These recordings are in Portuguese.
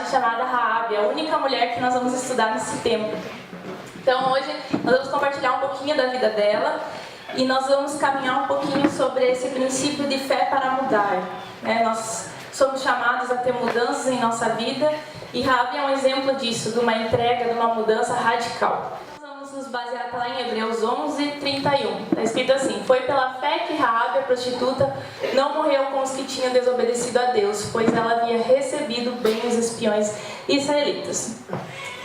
chamada Raabe, a única mulher que nós vamos estudar nesse tempo. Então hoje nós vamos compartilhar um pouquinho da vida dela e nós vamos caminhar um pouquinho sobre esse princípio de fé para mudar. Nós somos chamados a ter mudanças em nossa vida e Raabe é um exemplo disso, de uma entrega, de uma mudança radical. Nós vamos nos basear lá em Hebreus 11:31. Está escrito assim: foi pela fé que Raabe, a prostituta, não morreu com os que tinham desobedecido a Deus, pois ela havia recebido bem os espiões israelitas.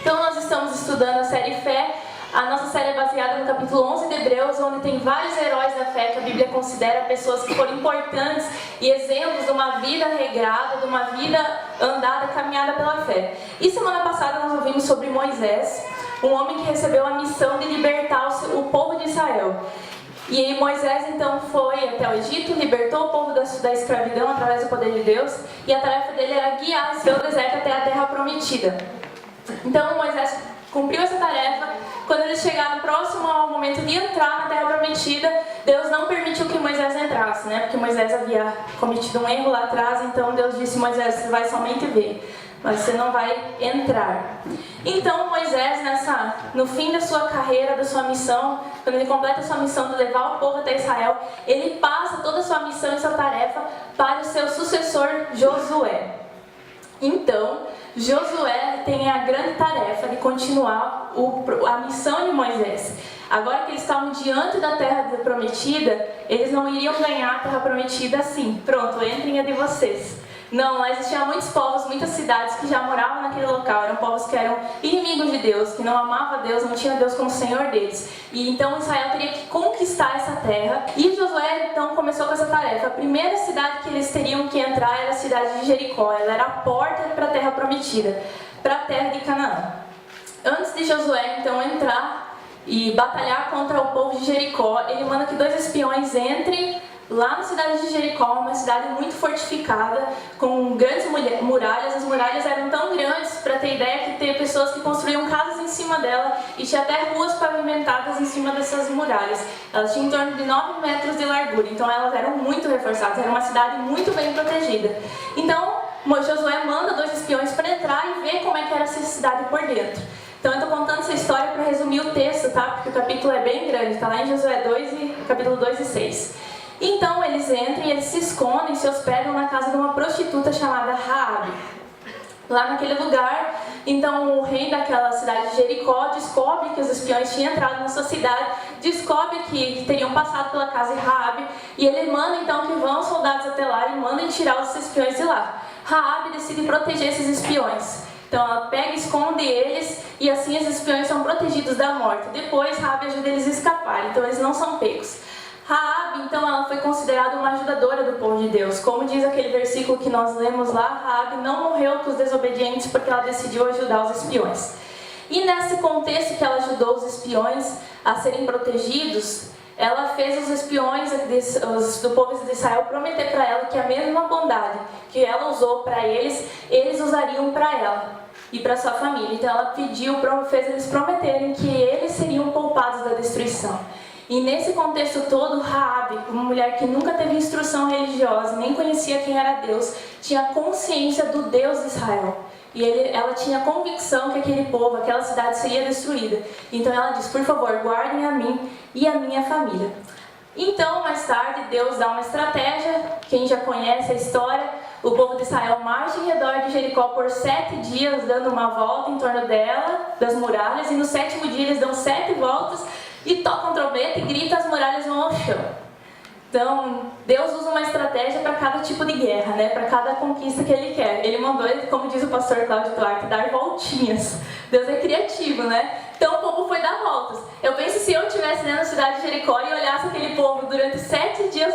Então nós estamos estudando a série Fé. A nossa série é baseada no capítulo 11 de Hebreus, onde tem vários heróis da fé que a Bíblia considera pessoas que foram importantes e exemplos de uma vida regrada, de uma vida andada, caminhada pela fé. E semana passada nós ouvimos sobre Moisés, um homem que recebeu a missão de libertar o povo de Israel. E aí Moisés então foi até o Egito, libertou o povo da escravidão através do poder de Deus, e a tarefa dele era guiar o deserto até a terra prometida. Então Moisés cumpriu essa tarefa. Quando eles chegaram próximo ao momento de entrar na terra prometida, Deus não permitiu que Moisés entrasse, porque Moisés havia cometido um erro lá atrás. Então Deus disse: Moisés, você vai somente ver, mas você não vai entrar. Então Moisés, no fim da sua carreira, da sua missão, quando ele completa a sua missão de levar o povo até Israel, ele passa toda a sua missão e sua tarefa para o seu sucessor Josué. Então Josué tem a grande tarefa de continuar a missão de Moisés. Agora que eles estavam diante da terra prometida, eles não iriam ganhar a terra prometida assim: pronto, entrem a de vocês. Não, lá existiam muitos povos, muitas cidades que já moravam naquele local. Eram povos que eram inimigos de Deus, que não amavam a Deus, não tinham Deus como Senhor deles. E então Israel teria que conquistar essa terra. E Josué então começou com essa tarefa. A primeira cidade que eles teriam que entrar era a cidade de Jericó. Ela era a porta para a terra prometida, para a terra de Canaã. Antes de Josué então entrar e batalhar contra o povo de Jericó, ele manda que 2 espiões entrem lá na cidade de Jericó, uma cidade muito fortificada, com grandes muralhas. As muralhas eram tão grandes, para ter ideia, que tem pessoas que construíam casas em cima dela e tinha até ruas pavimentadas em cima dessas muralhas. Elas tinham em torno de 9 metros de largura, então elas eram muito reforçadas, era uma cidade muito bem protegida. Então Josué manda 2 espiões para entrar e ver como é que era essa cidade por dentro. Então eu estou contando essa história para resumir o texto, tá? Porque o capítulo é bem grande, está lá em Josué 2, capítulo 2 e 6. Então eles entram e eles se escondem, se hospedam na casa de uma prostituta chamada Raabe. Lá naquele lugar, então o rei daquela cidade de Jericó descobre que os espiões tinham entrado na sua cidade, descobre que teriam passado pela casa de Raabe, e ele manda então que vão soldados até lá e mandem tirar os espiões de lá. Raabe decide proteger esses espiões. Então ela pega e esconde eles, e assim os espiões são protegidos da morte. Depois Raabe ajuda eles a escaparem, então eles não são pegos. Raabe, então, ela foi considerada uma ajudadora do povo de Deus. Como diz aquele versículo que nós lemos lá, Raabe não morreu com os desobedientes porque ela decidiu ajudar os espiões. E nesse contexto que ela ajudou os espiões a serem protegidos, ela fez os espiões do povo de Israel prometer para ela que a mesma bondade que ela usou para eles, eles usariam para ela e para sua família. Então ela fez eles prometerem que eles seriam poupados da destruição. E nesse contexto todo, Raabe, uma mulher que nunca teve instrução religiosa, nem conhecia quem era Deus, tinha consciência do Deus de Israel. E ela tinha convicção que aquele povo, aquela cidade seria destruída. Então ela diz: por favor, guardem a mim e a minha família. Então, mais tarde, Deus dá uma estratégia. Quem já conhece a história, o povo de Israel marcha em redor de Jericó por 7 dias, dando uma volta em torno dela, das muralhas. E no 7º dia eles dão 7 voltas e tocam trombeta e gritam, as muralhas vão ao chão. Então, Deus usa uma estratégia para cada tipo de guerra, para cada conquista que Ele quer. Ele mandou, como diz o pastor Cláudio Clark, dar voltinhas. Deus é criativo, Então o povo foi dar voltas. Eu penso, se eu estivesse dentro da cidade de Jericó e olhasse aquele povo durante 7 dias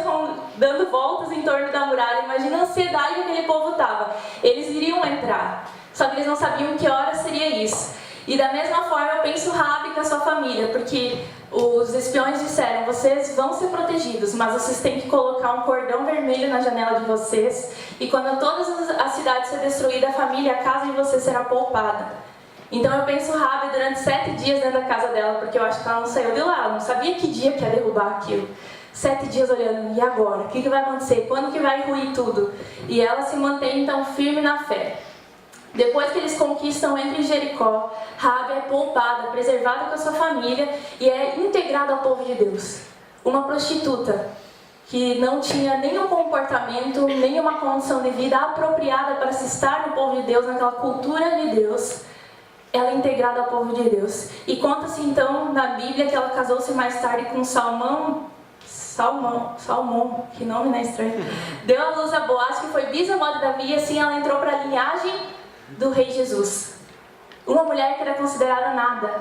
dando voltas em torno da muralha, imagina a ansiedade que aquele povo estava. Eles iriam entrar, só que eles não sabiam que hora seria isso. E da mesma forma eu penso Raabe com a sua família, porque os espiões disseram: vocês vão ser protegidos, mas vocês têm que colocar um cordão vermelho na janela de vocês, e quando todas as cidades ser destruídas, a família, a casa de vocês será poupada. Então eu penso Raabe durante 7 dias dentro da casa dela, porque eu acho que ela não saiu de lá, ela não sabia que dia que ia derrubar aquilo. 7 dias olhando, e agora? O que vai acontecer? Quando que vai ruir tudo? E ela se mantém então firme na fé. Depois que eles conquistam entre Jericó, Raabe é poupada, preservada com a sua família e é integrada ao povo de Deus. Uma prostituta que não tinha nenhum comportamento, nenhuma condição de vida apropriada para se estar no povo de Deus, naquela cultura de Deus, ela é integrada ao povo de Deus. E conta-se então na Bíblia que ela casou-se mais tarde com Salmão, que nome, né, estranho. Deu à luz a Boaz, que foi bisavó de Davi, e assim ela entrou para a linhagem do rei Jesus. Uma mulher que era considerada nada,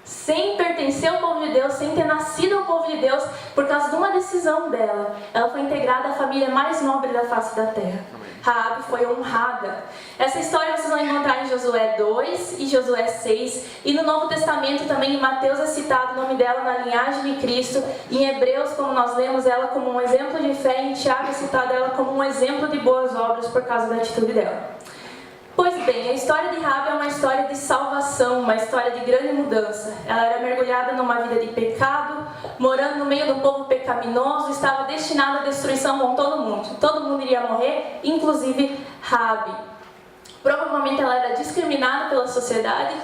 sem pertencer ao povo de Deus, sem ter nascido ao povo de Deus, por causa de uma decisão dela. Ela foi integrada à família mais nobre da face da terra. Raabe foi honrada. Essa história vocês vão encontrar em Josué 2 e Josué 6. E no Novo Testamento também, em Mateus é citado o nome dela na linhagem de Cristo. Em Hebreus, como nós lemos ela como um exemplo de fé. Em Tiago é citada ela como um exemplo de boas obras por causa da atitude dela. Pois bem, a história de Raabe é uma história de salvação, uma história de grande mudança. Ela era mergulhada numa vida de pecado, morando no meio do povo pecaminoso, estava destinada à destruição com todo mundo. Todo mundo iria morrer, inclusive Raabe. Provavelmente ela era discriminada pela sociedade,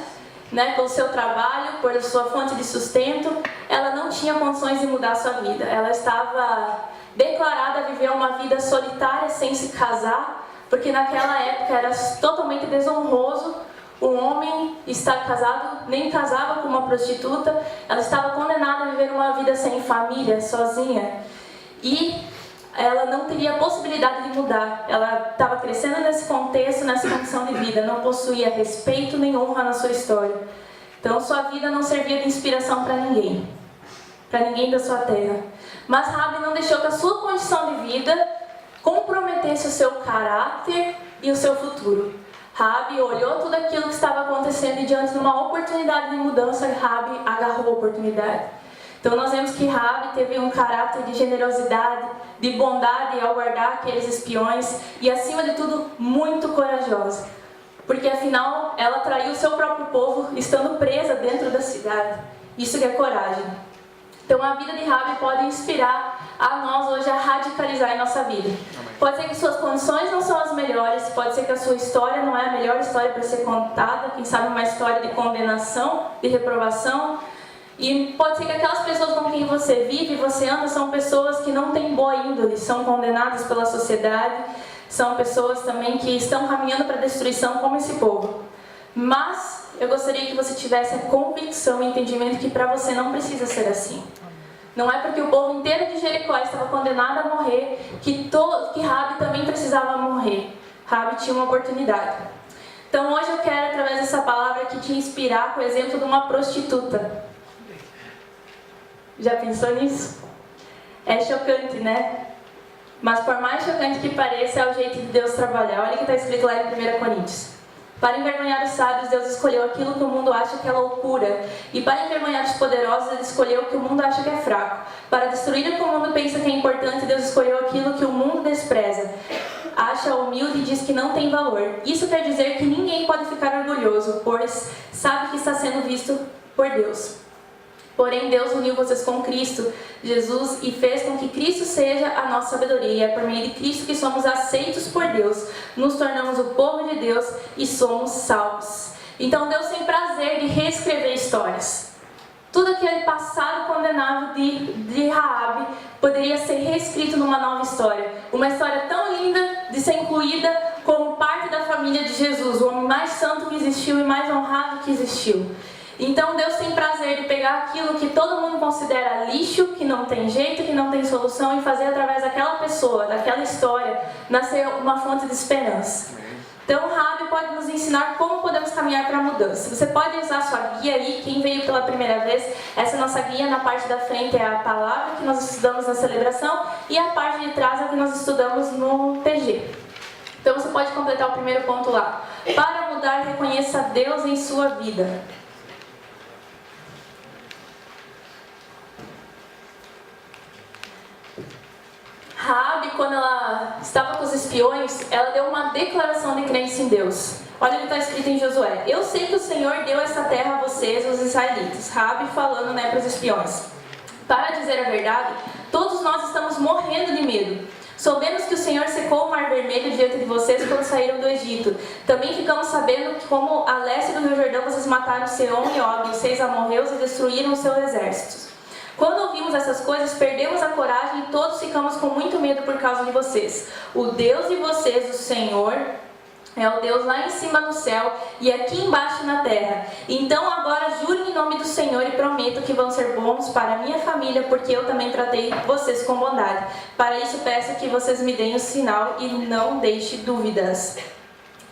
pelo seu trabalho, por sua fonte de sustento. Ela não tinha condições de mudar a sua vida. Ela estava declarada a viver uma vida solitária sem se casar, porque naquela época era totalmente desonroso um homem estar casado, nem casava com uma prostituta. Ela estava condenada a viver uma vida sem família, sozinha. E ela não teria possibilidade de mudar. Ela estava crescendo nesse contexto, nessa condição de vida. Não possuía respeito nem honra na sua história. Então sua vida não servia de inspiração para ninguém da sua terra. Mas Raabe não deixou que a sua condição de vida comprometesse o seu caráter e o seu futuro. Raabe olhou tudo aquilo que estava acontecendo e diante de uma oportunidade de mudança, Raabe agarrou a oportunidade. Então nós vemos que Raabe teve um caráter de generosidade, de bondade ao guardar aqueles espiões e, acima de tudo, muito corajosa. Porque afinal ela traiu o seu próprio povo estando presa dentro da cidade. Isso que é coragem. Então a vida de Raabe pode inspirar a nós hoje a radicalizar em nossa vida. Pode ser que suas condições não são as melhores, pode ser que a sua história não é a melhor história para ser contada, quem sabe uma história de condenação, de reprovação. E pode ser que aquelas pessoas com quem você vive, você anda, são pessoas que não têm boa índole, são condenadas pela sociedade, são pessoas também que estão caminhando para a destruição como esse povo. Mas eu gostaria que você tivesse a convicção e entendimento que para você não precisa ser assim. Não é porque o povo inteiro de Jericó estava condenado a morrer que Raabe também precisava morrer. Raabe tinha uma oportunidade. Então hoje eu quero, através dessa palavra aqui, te inspirar com o exemplo de uma prostituta. Já pensou nisso? É chocante, né? Mas por mais chocante que pareça, é o jeito de Deus trabalhar. Olha o que está escrito lá em 1 Coríntios. Para envergonhar os sábios, Deus escolheu aquilo que o mundo acha que é loucura. E para envergonhar os poderosos, Ele escolheu o que o mundo acha que é fraco. Para destruir o que o mundo pensa que é importante, Deus escolheu aquilo que o mundo despreza. Acha humilde e diz que não tem valor. Isso quer dizer que ninguém pode ficar orgulhoso, pois sabe que está sendo visto por Deus. Porém, Deus uniu vocês com Cristo Jesus e fez com que Cristo seja a nossa sabedoria. E é por meio de Cristo que somos aceitos por Deus, nos tornamos o povo de Deus e somos salvos. Então Deus tem prazer de reescrever histórias. Tudo aquele passado condenável de Raabe poderia ser reescrito numa nova história. Uma história tão linda de ser incluída como parte da família de Jesus, o homem mais santo que existiu e mais honrado que existiu. Então Deus tem prazer de pegar aquilo que todo mundo considera lixo, que não tem jeito, que não tem solução, e fazer através daquela pessoa, daquela história, nascer uma fonte de esperança. Então Raabe pode nos ensinar como podemos caminhar para a mudança. Você pode usar a sua guia aí, quem veio pela primeira vez, essa nossa guia na parte da frente é a palavra que nós estudamos na celebração e a parte de trás é a que nós estudamos no PG. Então você pode completar o primeiro ponto lá. Para mudar, reconheça Deus em sua vida. Raabe, quando ela estava com os espiões, ela deu uma declaração de crença em Deus. Olha o que está escrito em Josué. Eu sei que o Senhor deu essa terra a vocês, os israelitas. Raabe falando, para os espiões. Para dizer a verdade, todos nós estamos morrendo de medo. Soubemos que o Senhor secou o Mar Vermelho diante de vocês quando saíram do Egito. Também ficamos sabendo que, como a leste do Rio Jordão, vocês mataram Seom e Og, os 6 amorreus, e destruíram os seus exércitos. Quando ouvimos essas coisas, perdemos a coragem e todos ficamos com muito medo por causa de vocês. O Deus de vocês, o Senhor, é o Deus lá em cima no céu e aqui embaixo na terra. Então agora juro em nome do Senhor e prometo que vão ser bons para a minha família, porque eu também tratei vocês com bondade. Para isso peço que vocês me deem o sinal e não deixe dúvidas.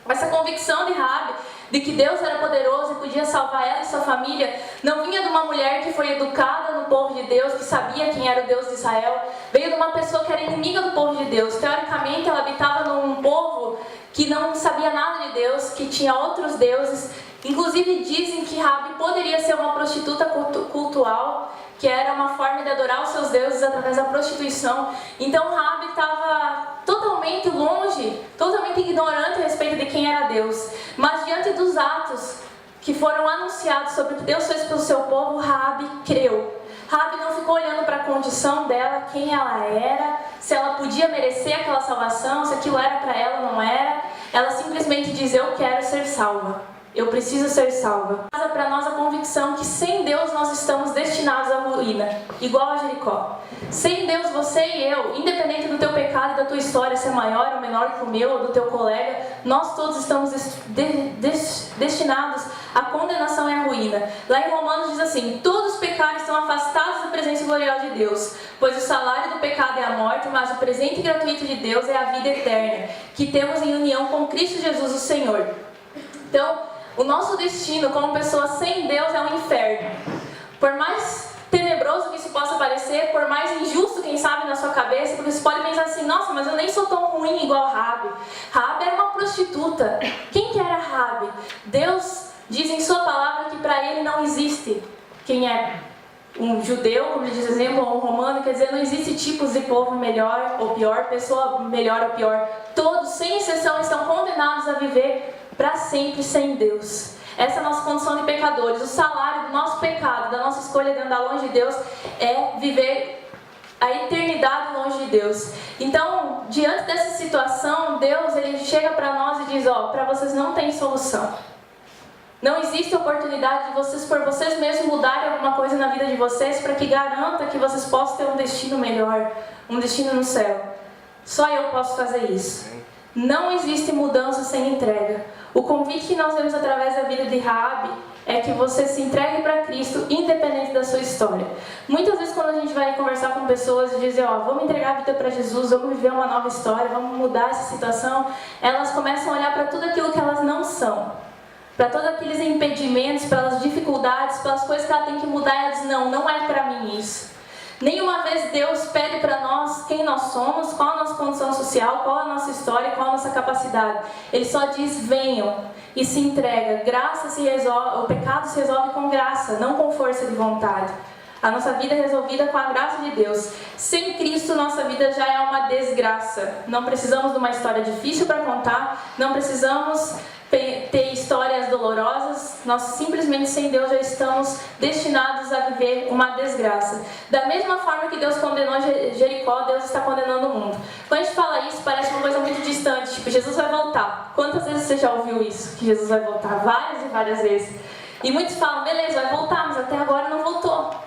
Essa convicção de Raabe de que Deus era poderoso e podia salvar ela e sua família, não vinha de uma mulher que foi educada no povo de Deus, que sabia quem era o Deus de Israel, veio de uma pessoa que era inimiga do povo de Deus. Teoricamente, ela habitava num povo que não sabia nada de Deus, que tinha outros deuses. Inclusive, dizem que Raabe poderia ser uma prostituta cultual, que era uma forma de adorar os seus deuses através da prostituição. Então, Raabe estava totalmente longe, totalmente ignorante a respeito de quem era Deus. Mas diante dos atos que foram anunciados sobre o que Deus fez pelo seu povo, Raabe creu. Raabe não ficou olhando para a condição dela, quem ela era, se ela podia merecer aquela salvação, se aquilo era para ela ou não era. Ela simplesmente diz: eu quero ser salva, eu preciso ser salva. Traz para nós a convicção que sem Deus nós estamos destinados à ruína, igual a Jericó. Sem Deus, você e eu, independente do teu pecado e da tua história, se é maior ou menor que o meu ou do teu colega, nós todos estamos destinados à condenação e à ruína. Lá em Romanos diz assim: todos os pecados estão afastados da presença gloriosa de Deus, pois o salário do pecado é a morte, mas o presente gratuito de Deus é a vida eterna, que temos em união com Cristo Jesus, o Senhor. Então, o nosso destino como pessoa sem Deus é um inferno. Por mais tenebroso que isso possa parecer, por mais injusto, quem sabe, na sua cabeça, porque você pode pensar assim: nossa, mas eu nem sou tão ruim igual Raabe. Raabe era uma prostituta. Quem que era Raabe? Deus diz em sua palavra que para ele não existe quem é um judeu, como ele diz exemplo, ou um romano, quer dizer, não existe tipos de povo melhor ou pior, pessoa melhor ou pior. Todos, sem exceção, estão condenados a viver para sempre sem Deus. Essa é a nossa condição de pecadores. O salário do nosso pecado, da nossa escolha de andar longe de Deus, é viver a eternidade longe de Deus. Então, diante dessa situação, Deus ele chega para nós e diz: ó, para vocês não tem solução. Não existe oportunidade de vocês, por vocês mesmos, mudarem alguma coisa na vida de vocês para que garanta que vocês possam ter um destino melhor, um destino no céu. Só eu posso fazer isso. Não existe mudança sem entrega. O convite que nós vemos através da vida de Raabe é que você se entregue para Cristo, independente da sua história. Muitas vezes, quando a gente vai conversar com pessoas e dizer: ó, vamos entregar a vida para Jesus, vamos viver uma nova história, vamos mudar essa situação, elas começam a olhar para tudo aquilo que elas não são, para todos aqueles impedimentos, pelas dificuldades, pelas coisas que ela tem que mudar. Ela diz: não é para mim isso. Nenhuma vez Deus pede para nós quem nós somos, qual a nossa condição social, qual a nossa história, qual a nossa capacidade. Ele só diz: venham e se entrega. Graça se resolve, o pecado se resolve com graça, não com força de vontade. A nossa vida é resolvida com a graça de Deus. Sem Cristo, nossa vida já é uma desgraça. Não precisamos de uma história difícil para contar, não precisamos ter histórias dolorosas. Nós simplesmente, sem Deus, já estamos destinados a viver uma desgraça. Da mesma forma que Deus condenou Jericó, Deus está condenando o mundo. Quando a gente fala isso, parece uma coisa muito distante, tipo, Jesus vai voltar. Quantas vezes você já ouviu isso? Que Jesus vai voltar? Várias e várias vezes. E muitos falam: beleza, vai voltar, mas até agora não voltou.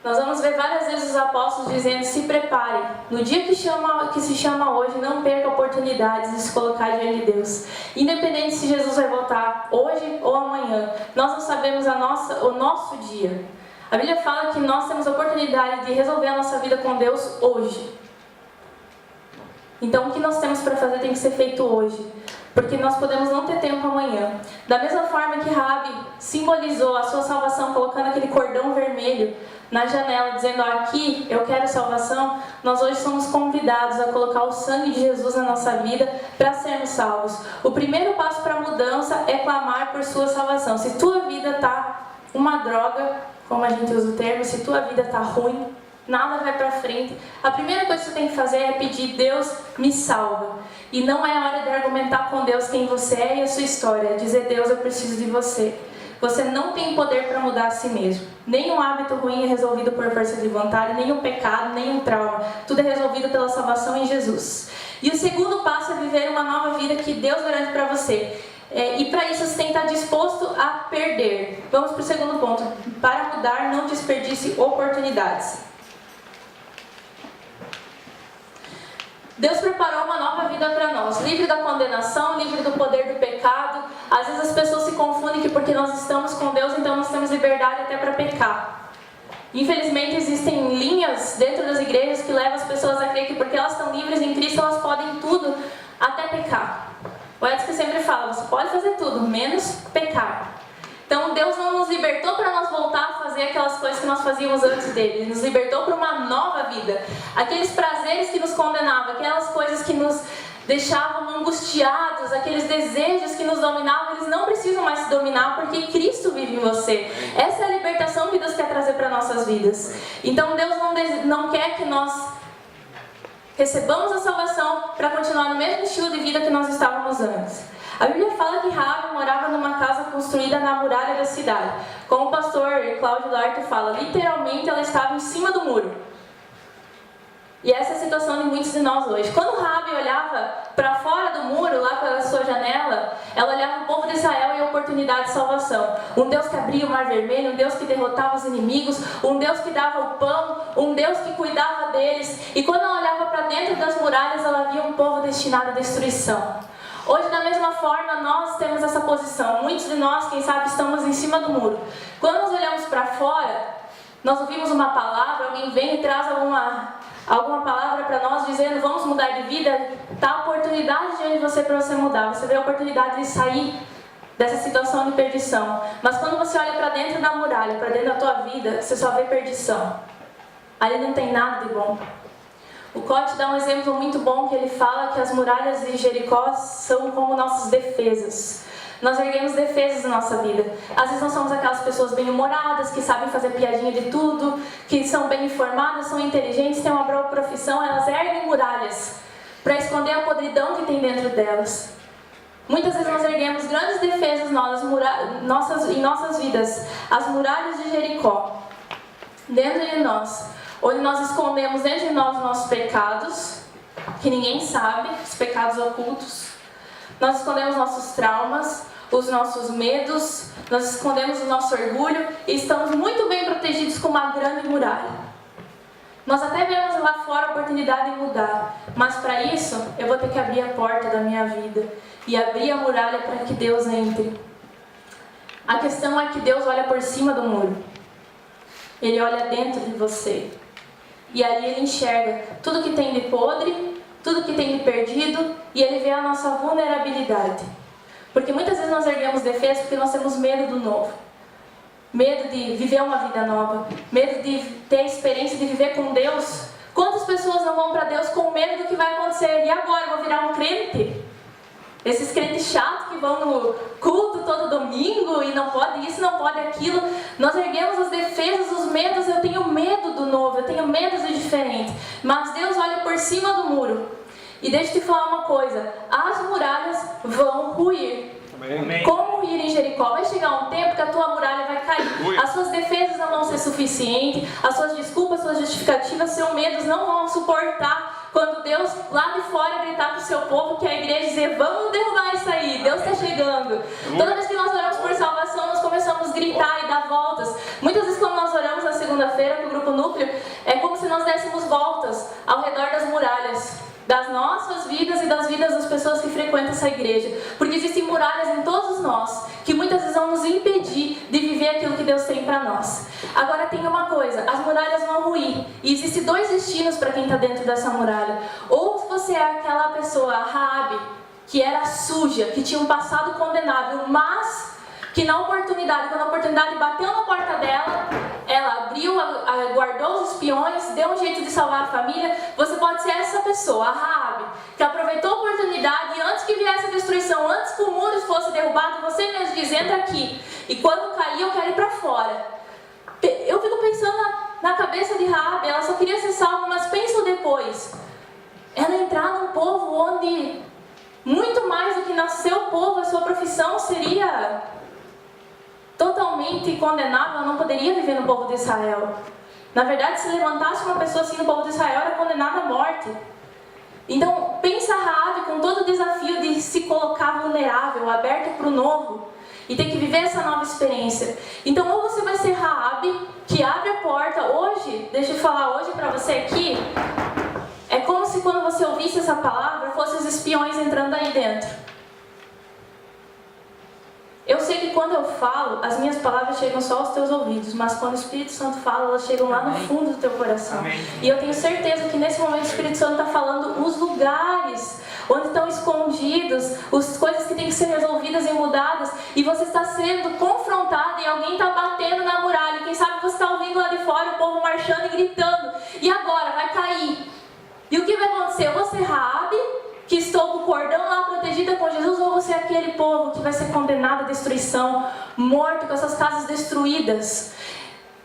Nós vamos ver várias vezes os apóstolos dizendo: se preparem. No dia que se chama hoje, não perca oportunidades de se colocar diante de Deus. Independente se Jesus vai voltar hoje ou amanhã, nós não sabemos o nosso dia. A Bíblia fala que nós temos a oportunidade de resolver a nossa vida com Deus hoje. Então, o que nós temos para fazer tem que ser feito hoje, porque nós podemos não ter tempo amanhã. Da mesma forma que Raabe simbolizou a sua salvação colocando aquele cordão vermelho na janela, dizendo: aqui eu quero salvação, nós hoje somos convidados a colocar o sangue de Jesus na nossa vida para sermos salvos. O primeiro passo para a mudança é clamar por sua salvação. Se tua vida está uma droga, como a gente usa o termo, se tua vida está ruim, nada vai para frente, a primeira coisa que você tem que fazer é pedir: Deus, me salva. E não é hora de argumentar com Deus quem você é e a sua história, é dizer: Deus, eu preciso de você. você não tem poder para mudar a si mesmo. Nenhum hábito ruim é resolvido por força de vontade, nenhum pecado, nenhum trauma. Tudo é resolvido pela salvação em Jesus. E o segundo passo é viver uma nova vida que Deus garante para você. E para isso você tem que estar disposto a perder. Vamos para o segundo ponto. Para mudar, não desperdice oportunidades. Deus preparou uma nova vida para nós, livre da condenação, livre do poder do pecado. Às vezes as pessoas se confundem que porque nós estamos com Deus, então nós temos liberdade até para pecar. Infelizmente existem linhas dentro das igrejas que levam as pessoas a crer que porque elas estão livres em Cristo, elas podem tudo, até pecar. O Edson sempre fala, você pode fazer tudo, menos pecar. Então Deus não nos libertou para nós voltar a fazer aquelas coisas que nós fazíamos antes dele. Ele nos libertou para uma nova vida. Aqueles prazeres que nos condenavam, aquelas coisas que nos deixavam angustiados, aqueles desejos que nos dominavam, eles não precisam mais se dominar porque Cristo vive em você. Essa é a libertação que Deus quer trazer para nossas vidas. Então Deus não quer que nós recebamos a salvação para continuar no mesmo estilo de vida que nós estávamos antes. A Bíblia fala que Raabe morava numa casa construída na muralha da cidade. Como o pastor Cláudio Duarte fala, literalmente ela estava em cima do muro. E essa é a situação de muitos de nós hoje. Quando Raabe olhava para fora do muro, lá pela sua janela, ela olhava o povo de Israel e a oportunidade de salvação. Um Deus que abria o mar vermelho, um Deus que derrotava os inimigos, um Deus que dava o pão, um Deus que cuidava deles. E quando ela olhava para dentro das muralhas, ela via um povo destinado à destruição. Hoje, da mesma forma, nós temos essa posição. Muitos de nós, quem sabe, estamos em cima do muro. Quando nós olhamos para fora, nós ouvimos uma palavra, alguém vem e traz alguma palavra para nós dizendo vamos mudar de vida, está a oportunidade diante de você para você mudar. Você vê a oportunidade de sair dessa situação de perdição. Mas quando você olha para dentro da muralha, para dentro da tua vida, você só vê perdição. Ali não tem nada de bom. O Cote dá um exemplo muito bom que ele fala que as muralhas de Jericó são como nossas defesas. Nós erguemos defesas na nossa vida. Às vezes nós somos aquelas pessoas bem-humoradas, que sabem fazer piadinha de tudo, que são bem informadas, são inteligentes, têm uma boa profissão, elas erguem muralhas para esconder a podridão que tem dentro delas. Muitas vezes nós erguemos grandes defesas em nossas vidas, as muralhas de Jericó, dentro de nós. Onde nós escondemos dentro de nós os nossos pecados, que ninguém sabe, os pecados ocultos. Nós escondemos nossos traumas, os nossos medos, nós escondemos o nosso orgulho e estamos muito bem protegidos com uma grande muralha. Nós até vemos lá fora a oportunidade de mudar, mas para isso eu vou ter que abrir a porta da minha vida e abrir a muralha para que Deus entre. A questão é que Deus olha por cima do muro. Ele olha dentro de você. E ali Ele enxerga tudo que tem de podre, tudo que tem de perdido, e Ele vê a nossa vulnerabilidade. Porque muitas vezes nós erguemos defesas porque nós temos medo do novo. Medo de viver uma vida nova. Medo de ter a experiência de viver com Deus. Quantas pessoas não vão para Deus com medo do que vai acontecer? E agora, eu vou virar um crente? Esses crentes chatos que vão no culto todo domingo e não pode isso, não pode aquilo. Nós erguemos as defesas, os medos. Eu tenho medo do novo, eu tenho medo do diferente. Mas Deus olha por cima do muro. E deixa eu te falar uma coisa. As muralhas vão ruir. Amém. Como ruir em Jericó? Vai chegar um tempo que a tua muralha vai cair. As suas defesas não vão ser suficientes. As suas desculpas, suas justificativas, seus medos não vão suportar. Quando Deus lá de fora gritar para o seu povo, que é a igreja dizer, vamos derrubar isso aí, Deus está chegando. Toda vez que nós oramos por salvação, nós começamos a gritar e dar voltas. Muitas vezes quando nós oramos na segunda-feira com o Grupo Núcleo, é como se nós dessemos voltas ao redor das muralhas. Das nossas vidas e das vidas das pessoas que frequentam essa igreja. Porque existem muralhas em todos nós, que muitas vezes vão nos impedir de viver aquilo que Deus tem para nós. Agora tem uma coisa, as muralhas vão ruir. E existem dois destinos para quem está dentro dessa muralha. Ou você é aquela pessoa, a Raabe, que era suja, que tinha um passado condenável, mas que na oportunidade, quando a oportunidade bateu na porta dela, ela abriu, guardou os espiões, deu um jeito de salvar a família. Você pode ser essa pessoa, a Raabe, que aproveitou a oportunidade e antes que viesse a destruição, antes que o muro fosse derrubado, você mesmo diz, entra aqui. E quando cair, eu quero ir para fora. Eu fico pensando na cabeça de Raabe, ela só queria ser salva, mas pensa depois. Ela entrar num povo onde muito mais do que nascer o povo, a sua profissão seria totalmente moralmente condenável, ela não poderia viver no povo de Israel. Na verdade, se levantasse uma pessoa assim no povo de Israel, era condenada à morte. Então, pensa Raabe com todo o desafio de se colocar vulnerável, aberto para o novo, e ter que viver essa nova experiência. Então, ou você vai ser Raabe, que abre a porta. Hoje, deixa eu falar hoje para você aqui, é como se quando você ouvisse essa palavra, fossem os espiões entrando aí dentro. Eu sei que quando eu falo, as minhas palavras chegam só aos teus ouvidos, mas quando o Espírito Santo fala, elas chegam lá no fundo do teu coração. Amém. E eu tenho certeza que nesse momento o Espírito Santo está falando os lugares onde estão escondidos, as coisas que têm que ser resolvidas e mudadas, e você está sendo confrontado e alguém está batendo na muralha, e quem sabe você está ouvindo lá de fora o povo marchando e gritando, e agora vai cair. E o que vai acontecer? Eu vou ser Raabe, que estou com o cordão lá protegida com Jesus, ou você é aquele povo que vai ser condenado à destruição, morto, com essas casas destruídas.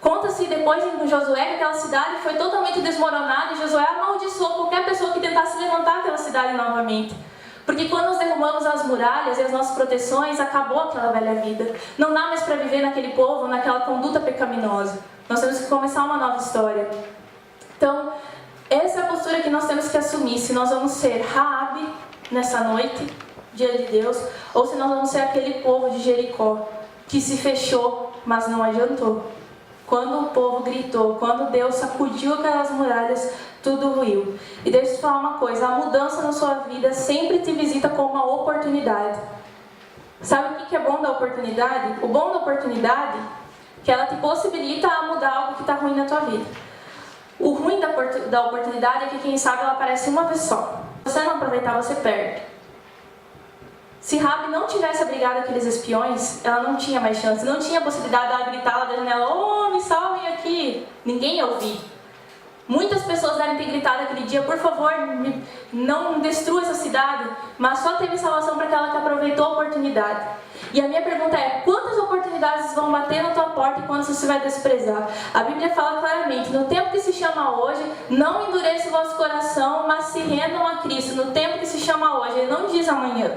Conta-se depois em Josué que aquela cidade foi totalmente desmoronada e Josué amaldiçoou qualquer pessoa que tentasse levantar aquela cidade novamente. Porque quando nós derrubamos as muralhas e as nossas proteções, acabou aquela velha vida. Não dá mais para viver naquele povo, naquela conduta pecaminosa. Nós temos que começar uma nova história. Então, essa é a postura que nós temos que assumir, se nós vamos ser Raabe nessa noite, dia de Deus, ou se nós vamos ser aquele povo de Jericó, que se fechou, mas não adiantou. Quando o povo gritou, quando Deus sacudiu aquelas muralhas, tudo ruiu. E deixa eu te falar uma coisa, a mudança na sua vida sempre te visita como uma oportunidade. Sabe o que é bom da oportunidade? O bom da oportunidade é que ela te possibilita a mudar algo que está ruim na tua vida. O ruim da oportunidade é que, quem sabe, ela aparece uma vez só. Se você não aproveitar, você perde. Se Raabe não tivesse abrigado aqueles espiões, ela não tinha mais chance. Não tinha possibilidade de ela gritar lá da janela: "Oh, me salvem aqui!" Ninguém ia ouvir. Muitas pessoas devem ter gritado aquele dia: "Por favor, não destrua essa cidade." Mas só teve salvação para aquela que aproveitou a oportunidade. E a minha pergunta é: quantas oportunidades vão bater na tua porta e quantas você vai desprezar? A Bíblia fala claramente: no tempo que se chama hoje, não endureça o vosso coração, mas se rendam a Cristo. No tempo que se chama hoje, ele não diz amanhã,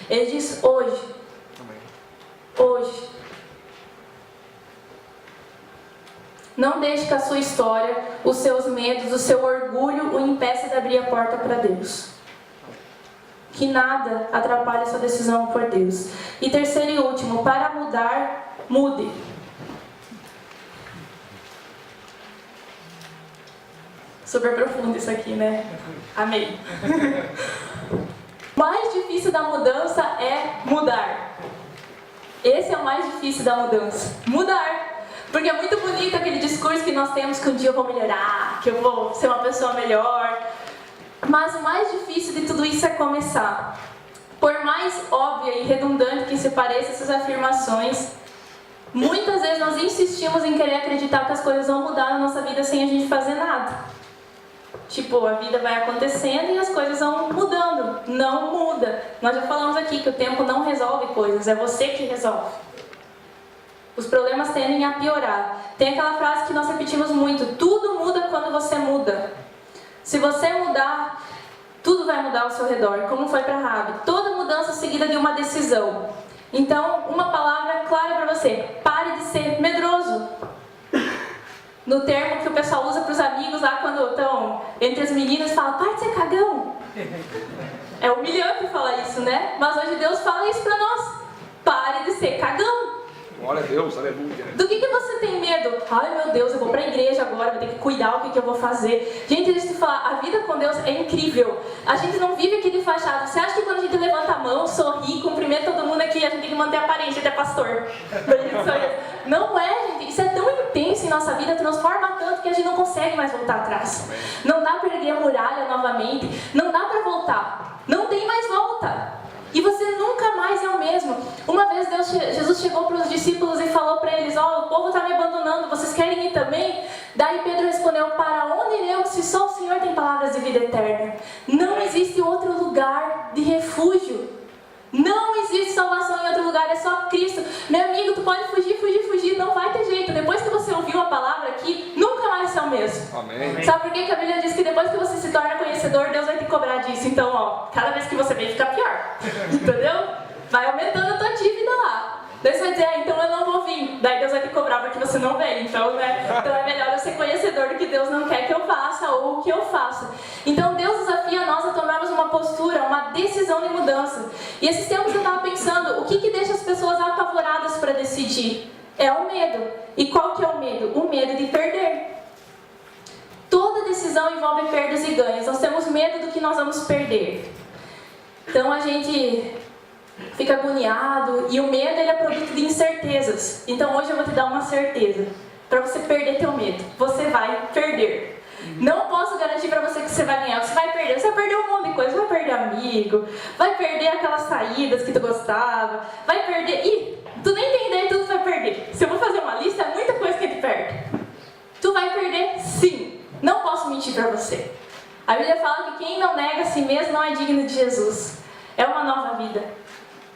ele diz hoje. Hoje. Não deixe que a sua história, os seus medos, o seu orgulho o impeça de abrir a porta para Deus. Que nada atrapalhe a sua decisão por Deus. E terceiro e último, para mudar, mude. Super profundo isso aqui, né? Amém. O mais difícil da mudança é mudar. Esse é o mais difícil da mudança. Mudar. Porque é muito bonito aquele discurso que nós temos que um dia eu vou melhorar, que eu vou ser uma pessoa melhor. Mas o mais difícil de tudo isso é começar. Por mais óbvia e redundante que se pareçam essas afirmações, muitas vezes nós insistimos em querer acreditar que as coisas vão mudar na nossa vida sem a gente fazer nada. Tipo, a vida vai acontecendo e as coisas vão mudando. Não muda. Nós já falamos aqui que o tempo não resolve coisas, é você que resolve. Os problemas tendem a piorar. Tem aquela frase que nós repetimos muito: tudo muda quando você muda. Se você mudar, tudo vai mudar ao seu redor, como foi para Raabe. Toda mudança seguida de uma decisão. Então, uma palavra clara para você: pare de ser medroso. No termo que o pessoal usa para os amigos lá quando estão entre as meninas, fala: pare de ser cagão. É humilhante falar isso, né? Mas hoje Deus fala isso para nós: pare de ser cagão. Glória a Deus, aleluia. Do que você tem medo? Ai meu Deus, eu vou pra igreja agora, vou ter que cuidar o que eu vou fazer. Gente, deixa eu te falar, a vida com Deus é incrível. A gente não vive aqui de fachada. Você acha que quando a gente levanta a mão, sorri, cumprimenta todo mundo aqui, a gente tem que manter a aparência de pastor? Não é, gente. Isso é tão intenso em nossa vida, transforma tanto que a gente não consegue mais voltar atrás. Não dá pra erguer a muralha novamente, não dá pra voltar. Não tem mais volta. E você nunca mais é o mesmo. Uma vez Jesus chegou para os discípulos e falou para eles: ó, o povo está me abandonando, vocês querem ir também? Daí Pedro respondeu: para onde iremos se só o Senhor tem palavras de vida eterna? Não existe outro lugar de refúgio. Não existe salvação em outro lugar, é só Cristo. Meu amigo, tu pode fugir, não vai ter jeito. Depois que você ouviu a palavra aqui, nunca mais é o mesmo. Amém. Sabe por quê? Que a Bíblia diz que depois que você se torna conhecedor, Deus vai te cobrar disso. Então, ó, cada vez que você vem, fica pior. Entendeu? Vai aumentando a tua dívida lá. Daí você vai dizer: então eu não vou vir. Daí Deus vai você não veio, então, né? Então é melhor eu ser conhecedor do que Deus não quer que eu faça ou o que eu faça. Então Deus desafia nós a tomarmos uma postura, uma decisão de mudança. E esses tempos eu estava pensando, o que deixa as pessoas apavoradas para decidir? É o medo. E qual que é o medo? O medo de perder. Toda decisão envolve perdas e ganhos. Nós temos medo do que nós vamos perder. Então a gente fica agoniado. E o medo, ele é produto de incertezas. Então hoje eu vou te dar uma certeza. Para você perder teu medo. Você vai perder. Não posso garantir para você que você vai ganhar. Você vai perder. Você vai perder um monte de coisa. Você vai perder amigo. Vai perder aquelas saídas que tu gostava. Vai perder... Ih, tu nem tem ideia de tudo que vai perder. Se eu vou fazer uma lista, é muita coisa que a gente perde. Tu vai perder sim. Não posso mentir para você. A Bíblia fala que quem não nega a si mesmo não é digno de Jesus. É uma nova vida.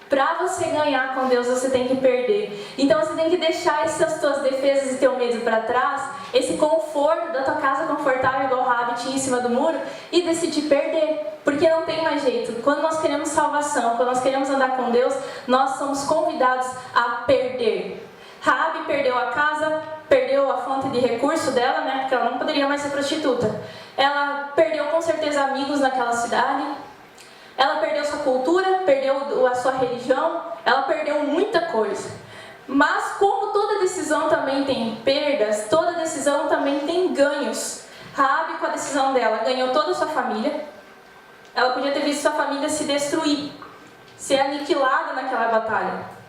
Para você ganhar com Deus, você tem que perder. Então você tem que deixar essas tuas defesas e teu medo para trás, esse conforto da tua casa confortável, igual Raabe tinha em cima do muro, e decidir perder. Porque não tem mais jeito. Quando nós queremos salvação, quando nós queremos andar com Deus, nós somos convidados a perder. Raabe perdeu a casa, perdeu a fonte de recurso dela, né? Porque ela não poderia mais ser prostituta. Ela perdeu com certeza amigos naquela cidade. Ela perdeu sua cultura, perdeu a sua religião, ela perdeu muita coisa. Mas como toda decisão também tem perdas, toda decisão também tem ganhos. Raabe, com a decisão dela, ganhou toda a sua família. Ela podia ter visto sua família se destruir, ser aniquilada naquela batalha.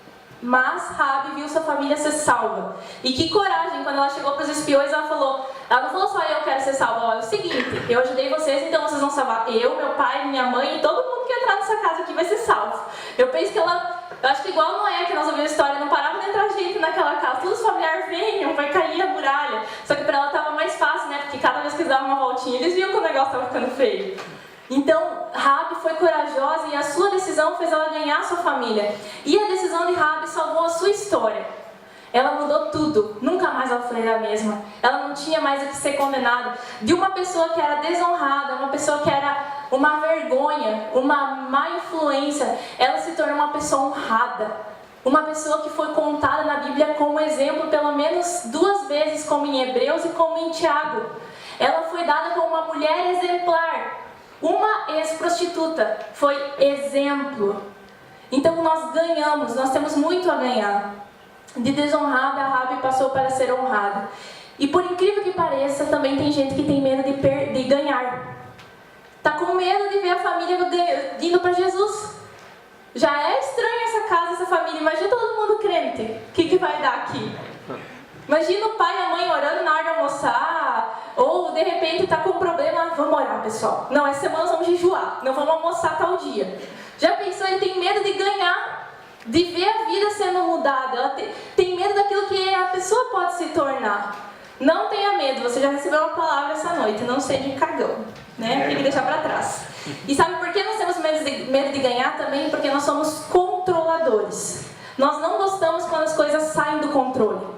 Mas Raabe viu sua família ser salva. E que coragem, quando ela chegou para os espiões, ela não falou só eu quero ser salva, olha, é o seguinte, eu ajudei vocês, então vocês vão salvar eu, meu pai, minha mãe e todo mundo que entrar nessa casa aqui vai ser salvo. Eu penso que eu acho que igual Noé, que nós ouvimos a história, não parava de entrar gente naquela casa, todos os familiares venham, vai cair a muralha. Só que para ela estava mais fácil, né, porque cada vez que eles davam uma voltinha, eles viam que o negócio estava ficando feio. Então, Raabe foi corajosa e a sua decisão fez ela ganhar a sua família. E a decisão de Raabe salvou a sua história. Ela mudou tudo. Nunca mais ela foi a mesma. Ela não tinha mais o que ser condenada. De uma pessoa que era desonrada, uma pessoa que era uma vergonha, uma má influência, ela se tornou uma pessoa honrada. Uma pessoa que foi contada na Bíblia como exemplo pelo menos 2 vezes, como em Hebreus e como em Tiago. Ela foi dada como uma mulher exemplar. Uma ex-prostituta foi exemplo. Então nós ganhamos, nós temos muito a ganhar. De desonrada, a Raabe passou para ser honrada. E por incrível que pareça, também tem gente que tem medo de ganhar. Está com medo de ver a família indo para Jesus. Já é estranho essa casa, essa família. Imagina todo mundo crente. O que vai dar aqui? Imagina o pai e a mãe orando na hora de almoçar. Ou de repente está com um problema. Vamos orar, pessoal. Não, essa semana nós vamos jejuar. Não vamos almoçar tal dia. Já pensou? Ele tem medo de ganhar. De ver a vida sendo mudada. Ela tem medo daquilo que a pessoa pode se tornar. Não tenha medo. Você já recebeu uma palavra essa noite. Não seja cagão. Né? Tem que deixar para trás. E sabe por que nós temos medo de ganhar também? Porque nós somos controladores. Nós não gostamos quando as coisas saem do controle.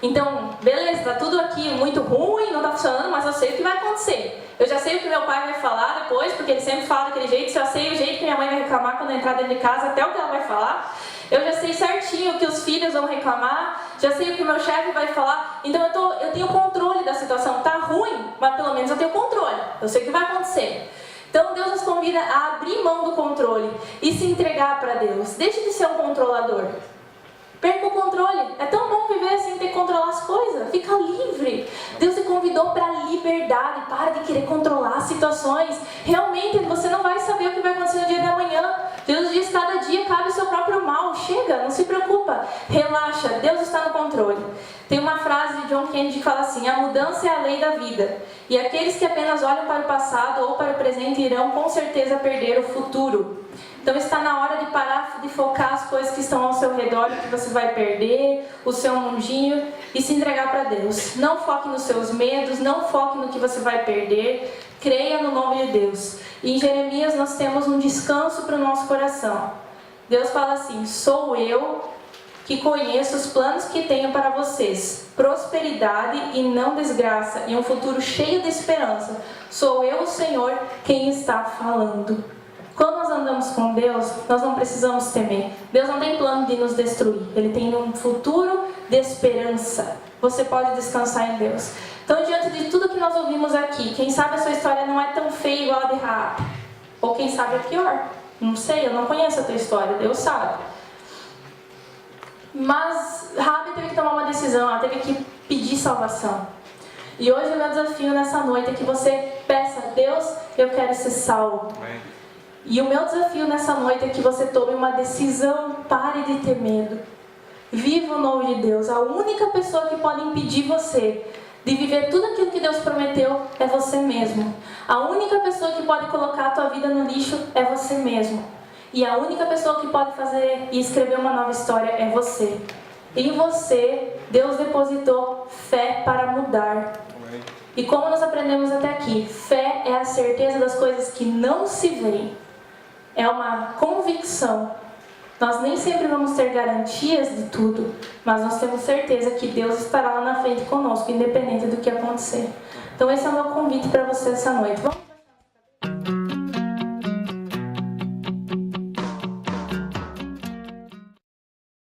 Então, beleza, tá tudo aqui muito ruim, não tá funcionando, mas eu sei o que vai acontecer. Eu já sei o que meu pai vai falar depois, porque ele sempre fala daquele jeito. Já sei o jeito que minha mãe vai reclamar quando eu entrar dentro de casa, até o que ela vai falar. Eu já sei certinho o que os filhos vão reclamar, já sei o que o meu chefe vai falar. Então eu tenho controle da situação. Tá ruim, mas pelo menos eu tenho controle. Eu sei o que vai acontecer. Então Deus nos convida a abrir mão do controle e se entregar para Deus. Deixe de ser um controlador. Perca o controle. É tão bom viver sem ter que controlar as coisas. Fica livre. Deus te convidou para a liberdade. Para de querer controlar as situações. Realmente, você não vai saber o que vai acontecer no dia da manhã. Deus diz, cada dia cabe o seu próprio mal. Chega, não se preocupa. Relaxa, Deus está no controle. Tem uma frase de John Kennedy que fala assim: a mudança é a lei da vida. E aqueles que apenas olham para o passado ou para o presente irão com certeza perder o futuro. Então está na hora de parar de focar as coisas que estão ao seu redor, o que você vai perder, o seu mundinho, e se entregar para Deus. Não foque nos seus medos, não foque no que você vai perder, creia no nome de Deus. E em Jeremias nós temos um descanso para o nosso coração. Deus fala assim: sou eu que conheço os planos que tenho para vocês, prosperidade e não desgraça, e um futuro cheio de esperança. Sou eu, o Senhor, quem está falando. Quando nós andamos com Deus, nós não precisamos temer. Deus não tem plano de nos destruir. Ele tem um futuro de esperança. você pode descansar em Deus. Então, diante de tudo que nós ouvimos aqui, quem sabe a sua história não é tão feia igual a de Raabe. Ou quem sabe é pior. Não sei, eu não conheço a tua história, Deus sabe. Mas Raabe teve que tomar uma decisão, ela teve que pedir salvação. E hoje o meu desafio nessa noite é que você peça: Deus, eu quero ser salvo. Amém. E o meu desafio nessa noite é que você tome uma decisão. Pare de ter medo. Viva o novo de Deus. A única pessoa que pode impedir você de viver tudo aquilo que Deus prometeu é você mesmo. A única pessoa que pode colocar a tua vida no lixo é você mesmo. E a única pessoa que pode fazer e escrever uma nova história é você. Em você, Deus depositou fé para mudar. Amém. E como nós aprendemos até aqui, fé é a certeza das coisas que não se veem. É uma convicção. Nós nem sempre vamos ter garantias de tudo, mas nós temos certeza que Deus estará lá na frente conosco, independente do que acontecer. Então esse é o meu convite para você essa noite. Vamos